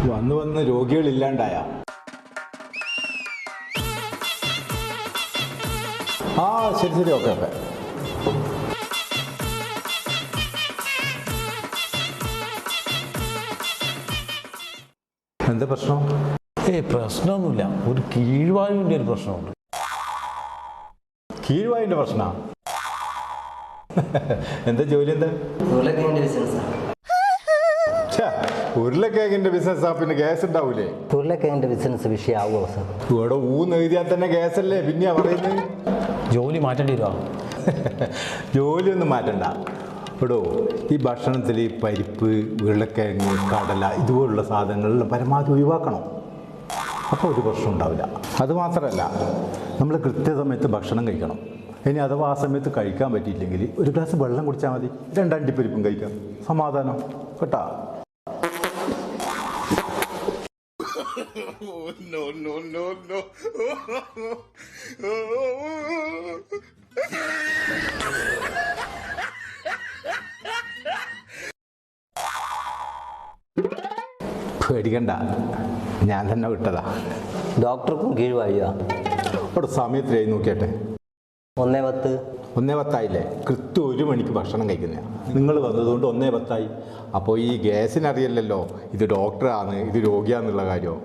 വന്ന് വന്ന് രോഗികളില്ലാണ്ടായ. ആ ശരി ശരി, ഓക്കെ ഓക്കെ. എന്താ പ്രശ്നം? പ്രശ്നമൊന്നുമില്ല, ഒരു കീഴ്വായുവിൻ്റെ ഒരു പ്രശ്നമുണ്ട്. കീഴ്വായുവിൻ്റെ പ്രശ്നമാണ്? എന്താ ജോലി? എന്താ? ഉരുളക്കിഴങ്ങിന്റെ ബിസിനസ്. പിന്നെ ഗ്യാസ് ഉണ്ടാവൂലേ? ഉരുളക്കിഴങ്ങിന്റെ ബിസിനസ് വിഷയമാവോ സാർ? ഇവിടെ എഴുതിയാൽ തന്നെ ഗ്യാസല്ലേ, പിന്നെയാ പറയുന്നത്. ജോലി മാറ്റേണ്ടി വരുമോ? ജോലിയൊന്നും മാറ്റണ്ട. എടോ, ഈ ഭക്ഷണത്തിൽ പരിപ്പ്, ഉരുളക്കിഴങ്ങ്, കടല ഇതുപോലുള്ള സാധനങ്ങളിൽ പരമാവധി ഒഴിവാക്കണം. അപ്പോൾ ഒരു പ്രശ്നം ഉണ്ടാവില്ല. അതുമാത്രമല്ല, നമ്മൾ കൃത്യസമയത്ത് ഭക്ഷണം കഴിക്കണം. ഇനി അഥവാ ആ സമയത്ത് കഴിക്കാൻ പറ്റിയില്ലെങ്കിൽ ഒരു ഗ്ലാസ് വെള്ളം കുടിച്ചാൽ മതി. 2 അണ്ടിപ്പരിപ്പും കഴിക്കാം. സമാധാനം കേട്ടാ. No, no, no, no. പേടിക്കണ്ട, ഞാൻ തന്നെ വിട്ടതാ. ഡോക്ടർക്കും കീഴ്വാഴിയാ? അവിടെ സമയത്തിലായി നോക്കിയട്ടെ. 1:10. 1:10 കൃത്യം 1 മണിക്ക് ഭക്ഷണം കഴിക്കുന്ന നിങ്ങൾ വന്നതുകൊണ്ട് 1:10. അപ്പോൾ ഈ ഗ്യാസിനറിയില്ലല്ലോ ഇത് ഡോക്ടറാണ് ഇത് രോഗിയാന്നുള്ള കാര്യം.